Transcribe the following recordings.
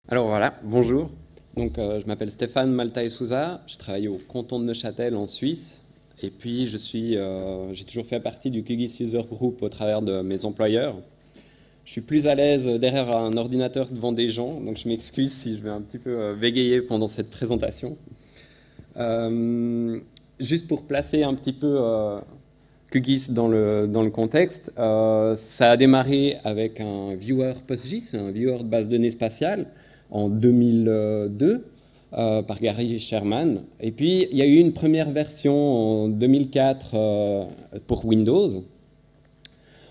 Alors voilà, bonjour. Donc, je m'appelle Stéphane Maltaï Souza, je travaille au canton de Neuchâtel en Suisse. Et puis, j'ai toujours fait partie du QGIS User Group au travers de mes employeurs. Je suis plus à l'aise derrière un ordinateur devant des gens, donc je m'excuse si je vais un petit peu bégayer pendant cette présentation. Juste pour placer un petit peu QGIS dans le contexte, ça a démarré avec un viewer PostGIS, un viewer de base de données spatiale, en 2002 par Gary Sherman. Et puis, il y a eu une première version en 2004 pour Windows.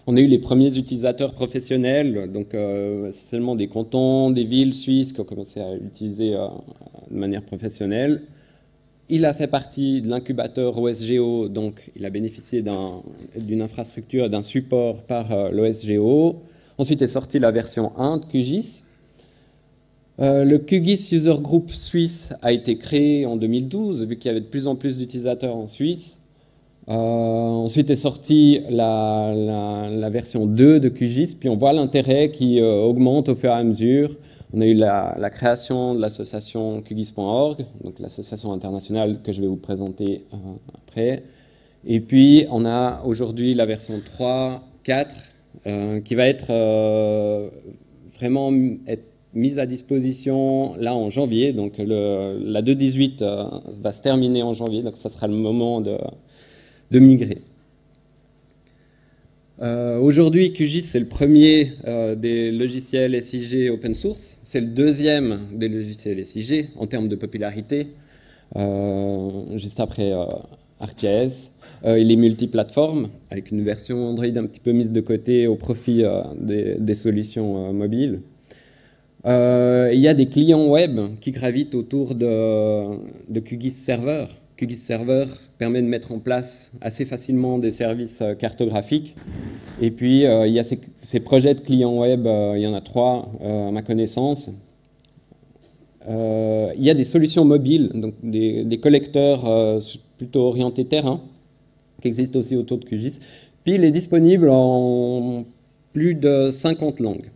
On a eu les premiers utilisateurs professionnels, donc essentiellement des cantons, des villes suisses qui ont commencé à l'utiliser de manière professionnelle. Il a fait partie de l'incubateur OSGeo, donc il a bénéficié d'une infrastructure, d'un support par l'OSGeo. Ensuite est sortie la version 1 de QGIS. Le QGIS User Group suisse a été créé en 2012, vu qu'il y avait de plus en plus d'utilisateurs en Suisse. Ensuite est sortie la version 2 de QGIS, puis on voit l'intérêt qui augmente au fur et à mesure. On a eu la création de l'association QGIS.org, donc l'association internationale que je vais vous présenter après. Et puis on a aujourd'hui la version 3, 4, qui va être vraiment mise à disposition là en janvier. Donc la 2.18 va se terminer en janvier, donc ça sera le moment de migrer. Aujourd'hui, QGIS, c'est le premier des logiciels SIG open source. C'est le deuxième des logiciels SIG en termes de popularité, juste après ArcGIS. Il est multiplateforme, avec une version Android un petit peu mise de côté au profit des solutions mobiles. Il y a des clients web qui gravitent autour de QGIS Server. QGIS Server permet de mettre en place assez facilement des services cartographiques. Et puis, il y a ces projets de clients web, il y en a 3 à ma connaissance. Il y a des solutions mobiles, donc des collecteurs plutôt orientés terrain, qui existent aussi autour de QGIS. Puis, il est disponible en plus de 50 langues.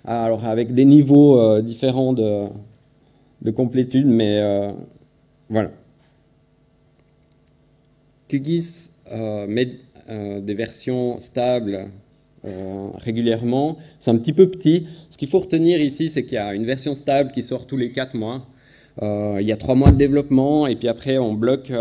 Alors, avec des niveaux différents de complétude, mais voilà. QGIS met des versions stables régulièrement. C'est un petit peu petit. Ce qu'il faut retenir ici, c'est qu'il y a une version stable qui sort tous les 4 mois. Il y a 3 mois de développement et puis après on bloque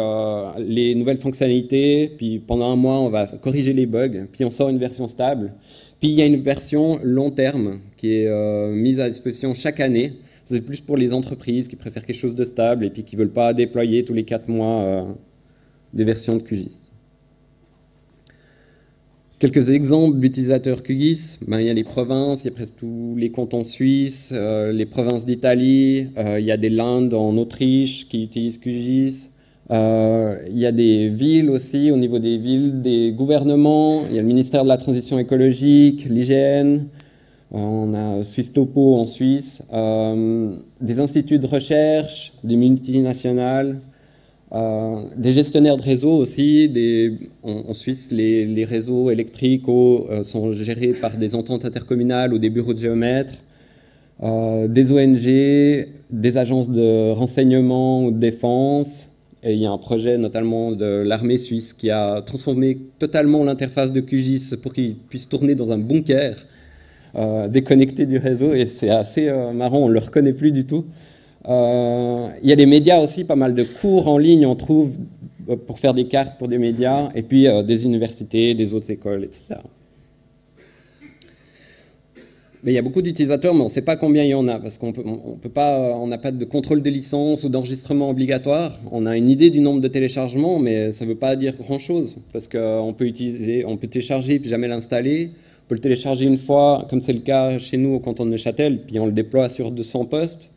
les nouvelles fonctionnalités. Puis pendant un mois, on va corriger les bugs. Puis on sort une version stable. Puis il y a une version long terme qui est mise à disposition chaque année. C'est plus pour les entreprises qui préfèrent quelque chose de stable et puis qui ne veulent pas déployer tous les 4 mois des versions de QGIS. Quelques exemples d'utilisateurs QGIS. Il y a les provinces, il y a presque tous les cantons suisses, les provinces d'Italie, il y a des Landes en Autriche qui utilisent QGIS. Il y a des villes aussi, au niveau des villes, des gouvernements. Il y a le ministère de la Transition écologique, l'IGN. On a Suisse Topo en Suisse. Des instituts de recherche, des multinationales. Des gestionnaires de réseaux aussi. En Suisse, les réseaux électriques sont gérés par des ententes intercommunales ou des bureaux de géomètres. Des ONG, des agences de renseignement ou de défense. Et il y a un projet notamment de l'armée suisse qui a transformé totalement l'interface de QGIS pour qu'il puisse tourner dans un bunker déconnecté du réseau. Et c'est assez marrant, on ne le reconnaît plus du tout. Il y a les médias aussi, pas mal de cours en ligne, on trouve pour faire des cartes pour des médias, et puis des universités, des autres écoles, etc. Mais il y a beaucoup d'utilisateurs, mais on ne sait pas combien il y en a, parce qu'on n'a pas de contrôle de licence ou d'enregistrement obligatoire. On a une idée du nombre de téléchargements, mais ça ne veut pas dire grand-chose, parce qu'on peut télécharger puis jamais l'installer. On peut le télécharger une fois, comme c'est le cas chez nous au canton de Neuchâtel, puis on le déploie sur 200 postes.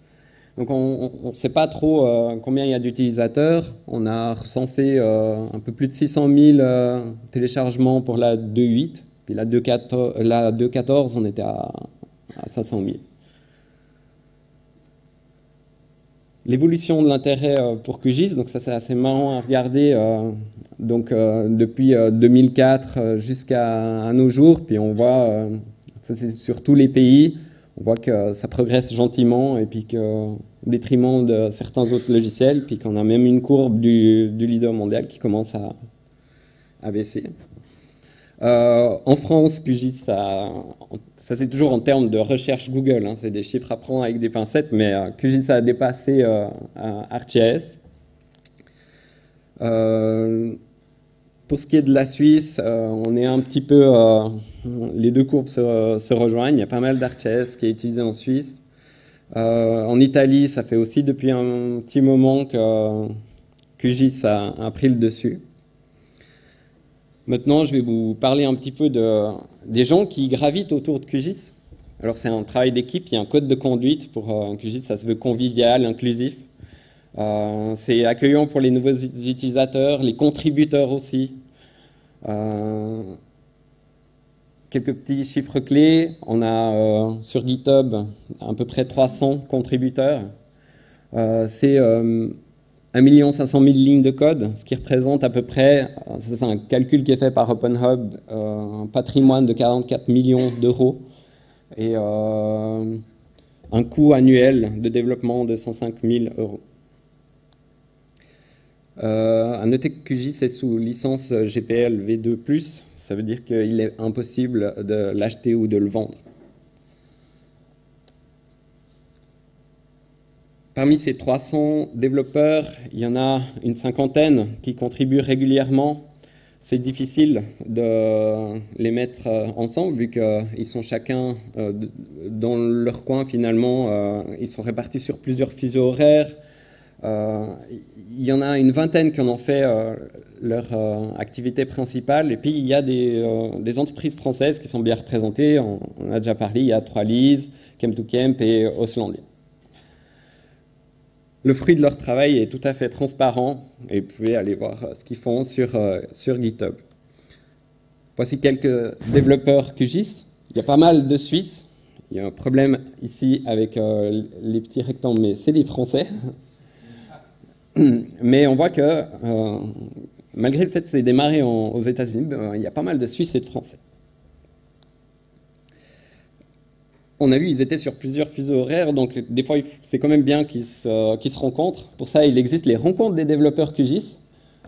Donc on ne sait pas trop combien il y a d'utilisateurs. On a recensé un peu plus de 600 000 téléchargements pour la 2.8. Puis la 2.14, on était à 500 000. L'évolution de l'intérêt pour QGIS, donc ça c'est assez marrant à regarder. Depuis 2004 jusqu'à nos jours, puis on voit, ça c'est sur tous les pays. On voit que ça progresse gentiment et puis au détriment de certains autres logiciels, puis qu'on a même une courbe du leader mondial qui commence à baisser. En France, QGIS, ça c'est toujours en termes de recherche Google, hein, c'est des chiffres à prendre avec des pincettes, mais QGIS a dépassé ArcGIS. Pour ce qui est de la Suisse, on est un petit peu... les deux courbes se rejoignent, il y a pas mal d'ArcGIS qui est utilisé en Suisse. En Italie, ça fait aussi depuis un petit moment que QGIS a pris le dessus. Maintenant, je vais vous parler un petit peu des gens qui gravitent autour de QGIS. Alors, c'est un travail d'équipe, il y a un code de conduite pour QGIS, ça se veut convivial, inclusif. C'est accueillant pour les nouveaux utilisateurs, les contributeurs aussi. Quelques petits chiffres clés. On a sur GitHub à peu près 300 contributeurs. C'est 1 500 000 lignes de code, ce qui représente à peu près, c'est un calcul qui est fait par OpenHub, un patrimoine de 44 millions d'euros et un coût annuel de développement de 105 000 euros. À noter que QGIS est sous licence GPL v2+, ça veut dire qu'il est impossible de l'acheter ou de le vendre. Parmi ces 300 développeurs, il y en a une cinquantaine qui contribuent régulièrement. C'est difficile de les mettre ensemble, vu qu'ils sont chacun dans leur coin finalement. Ils sont répartis sur plusieurs fuseaux horaires. Il y en a une vingtaine qui en ont fait leur activité principale. Et puis il y a des entreprises françaises qui sont bien représentées. On a déjà parlé, il y a 3Lise, Chem2Camp et Oslandia. Le fruit de leur travail est tout à fait transparent et vous pouvez aller voir ce qu'ils font sur GitHub. Voici quelques développeurs QGIS. Il y a pas mal de Suisses. Il y a un problème ici avec les petits rectangles, mais c'est des Français. Mais on voit que malgré le fait que c'est démarré aux États-Unis, il y a pas mal de Suisses et de Français. On a vu, ils étaient sur plusieurs fuseaux horaires, donc des fois, c'est quand même bien qu'ils se rencontrent. Pour ça, il existe les rencontres des développeurs QGIS.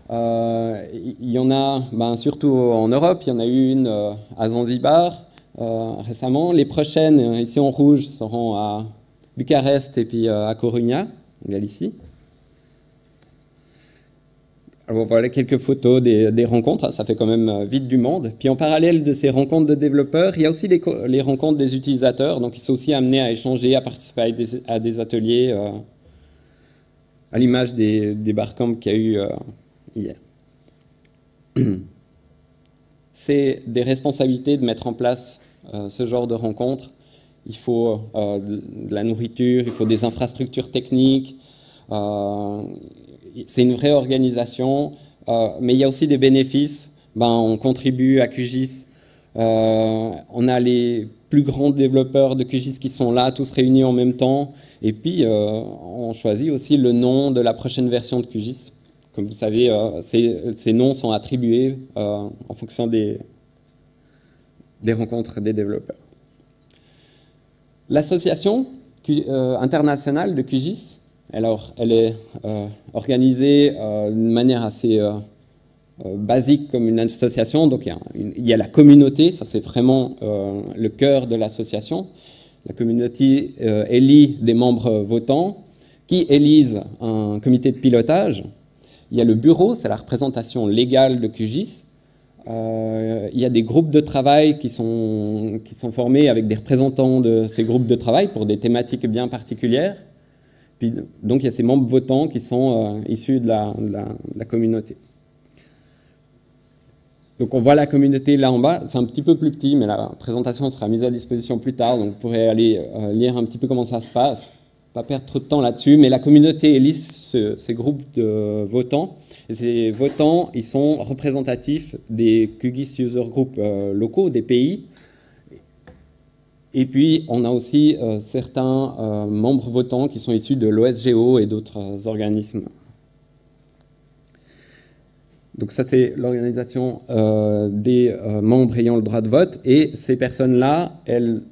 Il y en a, surtout en Europe, il y en a eu une à Zanzibar récemment. Les prochaines, ici en rouge, seront à Bucarest et puis à Coruña, en Galicie. Alors voilà quelques photos des rencontres, ça fait quand même vite du monde. Puis en parallèle de ces rencontres de développeurs, il y a aussi les rencontres des utilisateurs, donc ils sont aussi amenés à échanger, à participer à des ateliers, à l'image des barcamps qu'il y a eu hier. C'est des responsabilités de mettre en place ce genre de rencontres. Il faut de la nourriture, il faut des infrastructures techniques, c'est une vraie organisation, mais il y a aussi des bénéfices. On contribue à QGIS, on a les plus grands développeurs de QGIS qui sont là, tous réunis en même temps, et puis on choisit aussi le nom de la prochaine version de QGIS. Comme vous savez, ces noms sont attribués en fonction des rencontres des développeurs. L'association internationale de QGIS, alors, elle est organisée d'une manière assez basique comme une association. Donc, il y a la communauté, ça c'est vraiment le cœur de l'association. La communauté élit des membres votants qui élisent un comité de pilotage. Il y a le bureau, c'est la représentation légale de QGIS. Il y a des groupes de travail qui sont formés avec des représentants de ces groupes de travail pour des thématiques bien particulières. Puis, donc il y a ces membres votants qui sont issus de la communauté. Donc on voit la communauté là en bas, c'est un petit peu plus petit, mais la présentation sera mise à disposition plus tard, donc vous pourrez aller lire un petit peu comment ça se passe. Pas perdre trop de temps là-dessus, mais la communauté élit ces groupes de votants, et ces votants, ils sont représentatifs des QGIS User Group locaux, des pays. Et puis, on a aussi certains membres votants qui sont issus de l'OSGO et d'autres organismes. Donc ça, c'est l'organisation des membres ayant le droit de vote. Et ces personnes-là, elles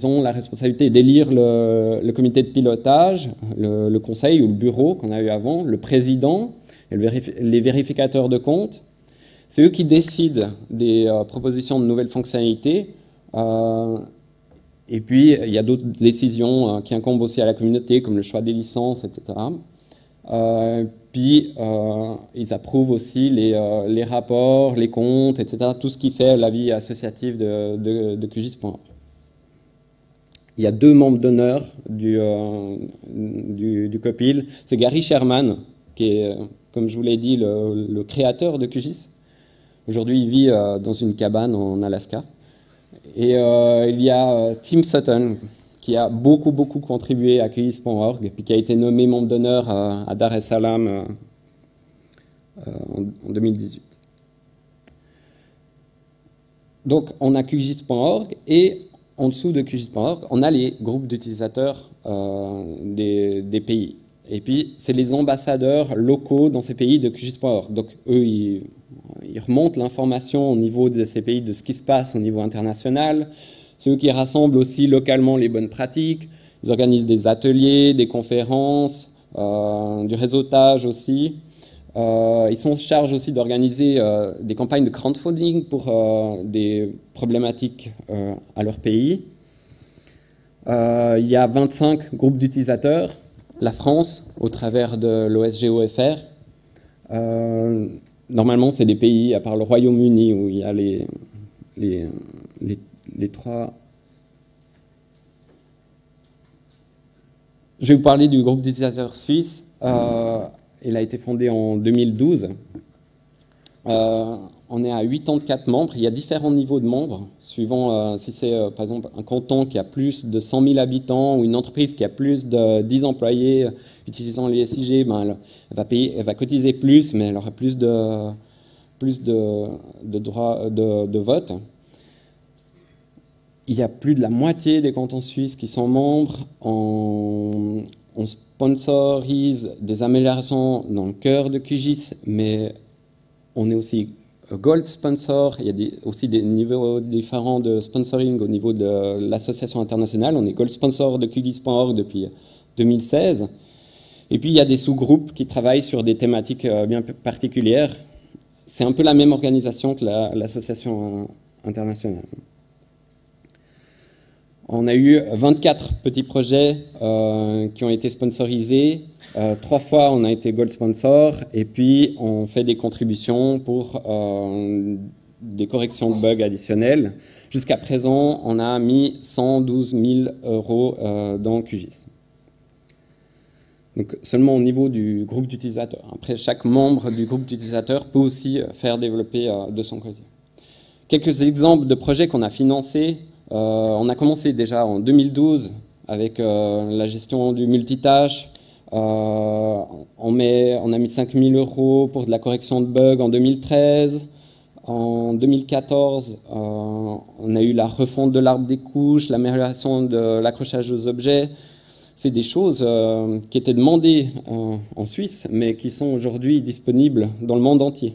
ont la responsabilité d'élire le comité de pilotage, le conseil ou le bureau qu'on a eu avant, le président et les vérificateurs de compte. C'est eux qui décident des propositions de nouvelles fonctionnalités. Et puis, il y a d'autres décisions qui incombent aussi à la communauté, comme le choix des licences, etc. Puis, ils approuvent aussi les rapports, les comptes, etc. Tout ce qui fait la vie associative de QGIS.org. Il y a 2 membres d'honneur du COPIL. C'est Gary Sherman, qui est, comme je vous l'ai dit, le créateur de QGIS. Aujourd'hui, il vit dans une cabane en Alaska. Et il y a Tim Sutton, qui a beaucoup contribué à QGIS.org, et puis qui a été nommé membre d'honneur à Dar es Salaam en 2018. Donc, on a QGIS.org, et en dessous de QGIS.org, on a les groupes d'utilisateurs des pays. Et puis, c'est les ambassadeurs locaux dans ces pays de QGIS.org. Donc, eux, ils remontent l'information au niveau de ces pays, de ce qui se passe au niveau international. C'est eux qui rassemblent aussi localement les bonnes pratiques. Ils organisent des ateliers, des conférences, du réseautage aussi. Ils sont en charge aussi d'organiser des campagnes de crowdfunding pour des problématiques à leur pays. Il y a 25 groupes d'utilisateurs. La France, au travers de l'OSGOFR. Normalement, c'est des pays, à part le Royaume-Uni, où il y a les 3... Je vais vous parler du groupe d'utilisateurs suisse. Il a été fondé en 2012. On est à 84 membres. Il y a différents niveaux de membres, suivant si c'est, par exemple, un canton qui a plus de 100 000 habitants ou une entreprise qui a plus de 10 employés utilisant les SIG, ben, elle va cotiser plus, mais elle aura plus de droits de vote. Il y a plus de la moitié des cantons suisses qui sont membres. On sponsorise des améliorations dans le cœur de QGIS, mais on est aussi Gold Sponsor. Il y a aussi des niveaux différents de sponsoring au niveau de l'association internationale. On est Gold Sponsor de QGIS.org depuis 2016. Et puis il y a des sous-groupes qui travaillent sur des thématiques bien particulières. C'est un peu la même organisation que l'association internationale. On a eu 24 petits projets qui ont été sponsorisés. 3 fois, on a été Gold Sponsor. Et puis, on fait des contributions pour des corrections de bugs additionnelles. Jusqu'à présent, on a mis 112 000 € dans QGIS. Donc, seulement au niveau du groupe d'utilisateurs. Après, chaque membre du groupe d'utilisateurs peut aussi faire développer de son côté. Quelques exemples de projets qu'on a financés. On a commencé déjà en 2012 avec la gestion du multitâche. On a mis 5 000 € pour de la correction de bugs en 2013. En 2014, on a eu la refonte de l'arbre des couches, l'amélioration de l'accrochage aux objets. C'est des choses qui étaient demandées en Suisse, mais qui sont aujourd'hui disponibles dans le monde entier.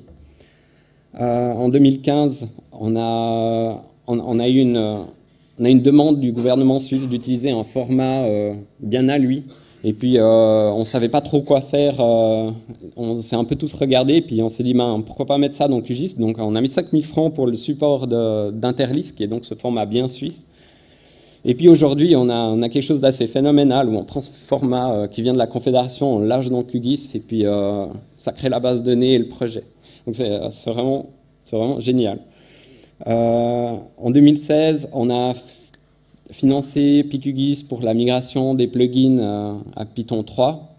En 2015, on a eu une demande du gouvernement suisse d'utiliser un format bien à lui. Et puis, on ne savait pas trop quoi faire. On s'est un peu tous regardés. Puis, on s'est dit, pourquoi pas mettre ça dans QGIS? Donc, on a mis 5 000 francs pour le support d'Interlis, qui est donc ce format bien suisse. Et puis, aujourd'hui, on a quelque chose d'assez phénoménal, où on prend ce format qui vient de la Confédération, on lâche dans QGIS, et puis ça crée la base de données et le projet. Donc, c'est vraiment génial. En 2016, on a financé PQGIS pour la migration des plugins à Python 3.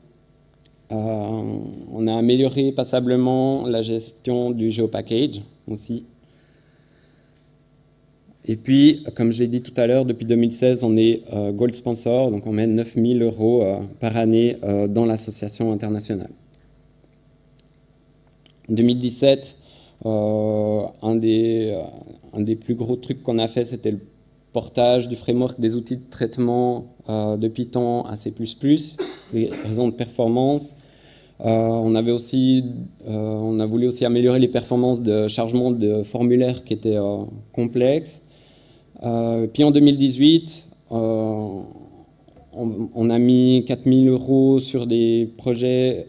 On a amélioré passablement la gestion du GeoPackage aussi. Et puis, comme j'ai dit tout à l'heure, depuis 2016, on est Gold Sponsor, donc on met 9 000 € par année dans l'association internationale. En 2017, un des plus gros trucs qu'on a fait, c'était le portage du framework des outils de traitement de Python à C++, les raisons de performance. On a voulu aussi améliorer les performances de chargement de formulaires qui étaient complexes. Puis en 2018, on a mis 4 000 € sur des projets,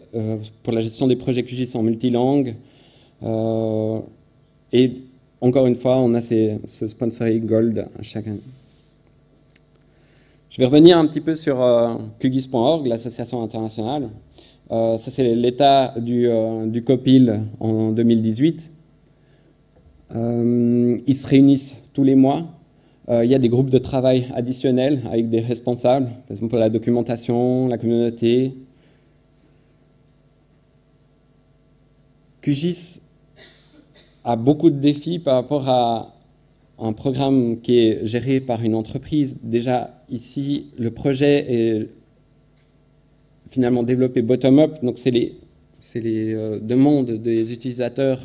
pour la gestion des projets QGIS en multilangue. Et encore une fois, on a ce sponsoring Gold chaque année. Je vais revenir un petit peu sur QGIS.org, l'association internationale. Ça, c'est l'état du COPIL en 2018. Ils se réunissent tous les mois. Il y a des groupes de travail additionnels avec des responsables, par exemple pour la documentation, la communauté. QGIS a beaucoup de défis par rapport à un programme qui est géré par une entreprise. Déjà, ici, le projet est finalement développé bottom-up, donc c'est les demandes des utilisateurs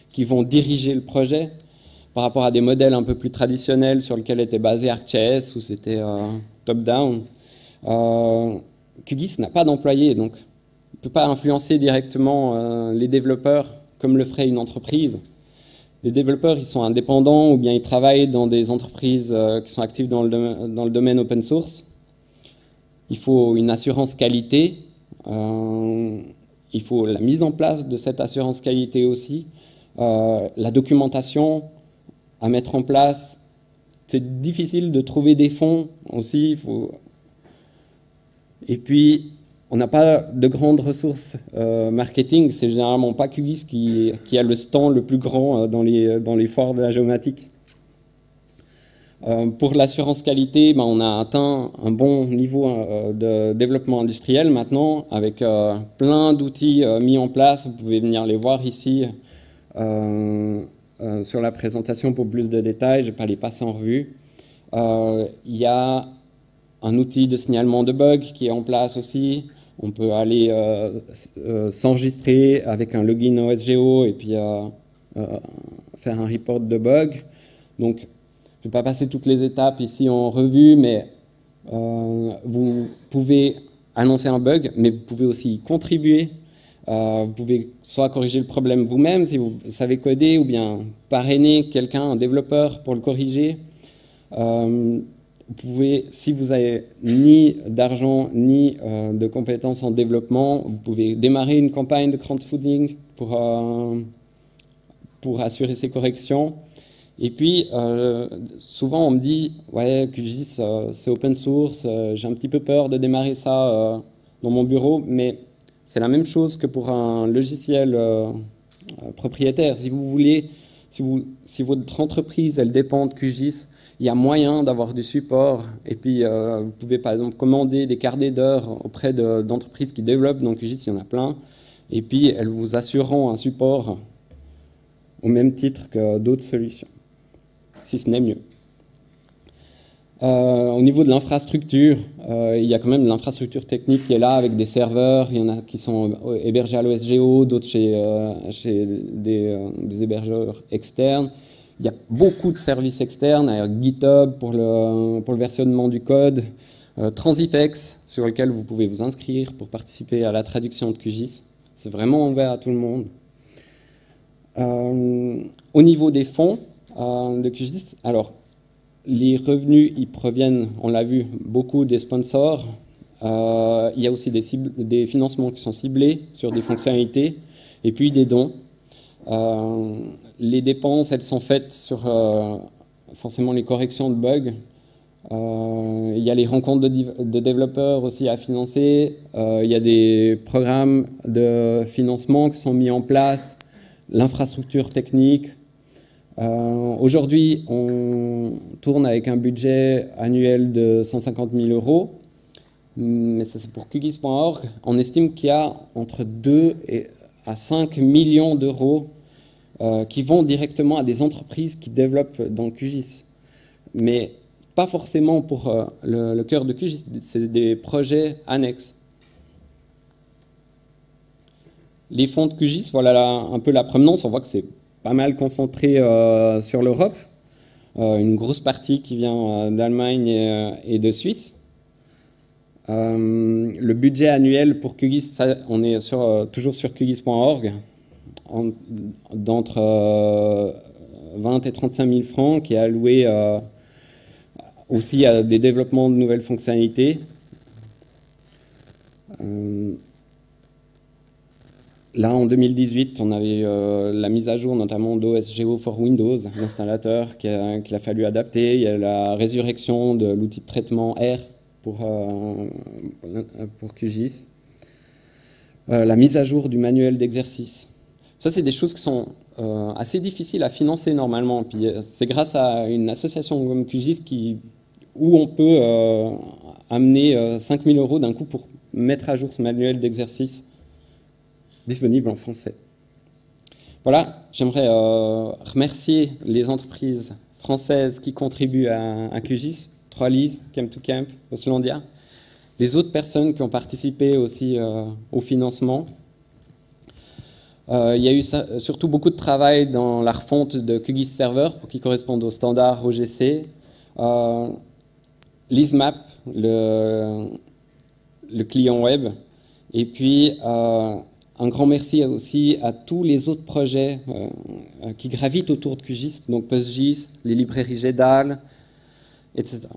qui vont diriger le projet par rapport à des modèles un peu plus traditionnels sur lesquels était basé ArcGIS, où c'était top-down. QGIS n'a pas d'employés, donc il ne peut pas influencer directement les développeurs comme le ferait une entreprise. Les développeurs, ils sont indépendants ou bien ils travaillent dans des entreprises qui sont actives dans le domaine open source. Il faut une assurance qualité. Il faut la mise en place de cette assurance qualité aussi. La documentation à mettre en place. C'est difficile de trouver des fonds aussi. Et puis, on n'a pas de grandes ressources marketing. C'est généralement pas QGIS qui a le stand le plus grand dans les foires de la géomatique. Pour l'assurance qualité, on a atteint un bon niveau de développement industriel maintenant, avec plein d'outils mis en place. Vous pouvez venir les voir ici sur la présentation pour plus de détails. Je ne vais pas les passer en revue. Il y a un outil de signalement de bugs qui est en place aussi. On peut aller s'enregistrer avec un login OSGeo et puis faire un report de bug. Donc, je ne vais pas passer toutes les étapes ici en revue, mais vous pouvez annoncer un bug, mais vous pouvez aussi contribuer. Vous pouvez soit corriger le problème vous-même si vous savez coder, ou bien parrainer quelqu'un, un développeur, pour le corriger. Vous pouvez, si vous n'avez ni d'argent ni de compétences en développement, vous pouvez démarrer une campagne de crowdfunding pour assurer ces corrections. Et puis, souvent on me dit « Ouais, QGIS, c'est open source, j'ai un petit peu peur de démarrer ça dans mon bureau », mais c'est la même chose que pour un logiciel propriétaire. Si vous voulez, si votre entreprise elle dépend de QGIS, il y a moyen d'avoir du support. Et puis, vous pouvez par exemple commander des carnets d'heures auprès d'entreprises qui développent dans QGIS, il y en a plein. Et puis, elles vous assureront un support au même titre que d'autres solutions, si ce n'est mieux. Au niveau de l'infrastructure, il y a quand même de l'infrastructure technique qui est là avec des serveurs. Il y en a qui sont hébergés à l'OSGeo, d'autres chez des hébergeurs externes. Il y a beaucoup de services externes, GitHub pour le versionnement du code, Transifex sur lequel vous pouvez vous inscrire pour participer à la traduction de QGIS. C'est vraiment ouvert à tout le monde. Au niveau des fonds de QGIS, alors les revenus, ils proviennent, on l'a vu, beaucoup des sponsors. Il y a aussi des financements qui sont ciblés sur des fonctionnalités, et puis des dons. Les dépenses, elles sont faites sur forcément les corrections de bugs. Il y a les rencontres de développeurs aussi à financer. Il y a des programmes de financement qui sont mis en place, l'infrastructure technique. Aujourd'hui, on tourne avec un budget annuel de 150 000 €, mais ça c'est pour QGIS.org. On estime qu'il y a entre 2 à 5 millions d'euros qui vont directement à des entreprises qui développent dans QGIS. Mais pas forcément pour le cœur de QGIS, c'est des projets annexes. Les fonds de QGIS, voilà un peu la provenance, on voit que c'est pas mal concentré sur l'Europe, une grosse partie qui vient d'Allemagne et de Suisse. Le budget annuel pour QGIS, ça, on est toujours sur QGIS.org, d'entre 20 et 35 000 francs qui est alloué aussi à des développements de nouvelles fonctionnalités. Là, en 2018, on avait la mise à jour notamment d'OSGeo for Windows, l'installateur qu'il a fallu adapter. Il y a la résurrection de l'outil de traitement R pour QGIS. La mise à jour du manuel d'exercice. Ça, c'est des choses qui sont assez difficiles à financer normalement. Puis c'est grâce à une association comme QGIS où on peut amener 5 000 € d'un coup pour mettre à jour ce manuel d'exercice disponible en français. Voilà, j'aimerais remercier les entreprises françaises qui contribuent à QGIS, 3Lise, Chem2Camp, Oslandia, les autres personnes qui ont participé aussi au financement. Il y a eu surtout beaucoup de travail dans la refonte de QGIS Server pour qu'il corresponde aux standards OGC. LiseMap, le client web. Et puis, un grand merci aussi à tous les autres projets qui gravitent autour de QGIS, donc PostGIS, les librairies GEDAL, etc.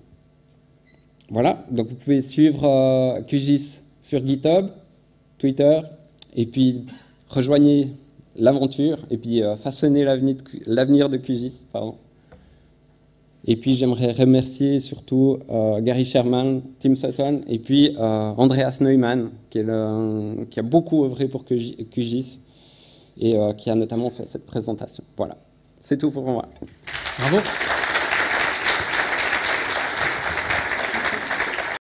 Voilà, donc vous pouvez suivre QGIS sur GitHub, Twitter, et puis rejoignez l'aventure, et puis façonnez l'avenir de QGIS. Pardon. Et puis j'aimerais remercier surtout Gary Sherman, Tim Sutton, et puis Andreas Neumann, qui a beaucoup œuvré pour QGIS, et qui a notamment fait cette présentation. Voilà, c'est tout pour moi. Bravo.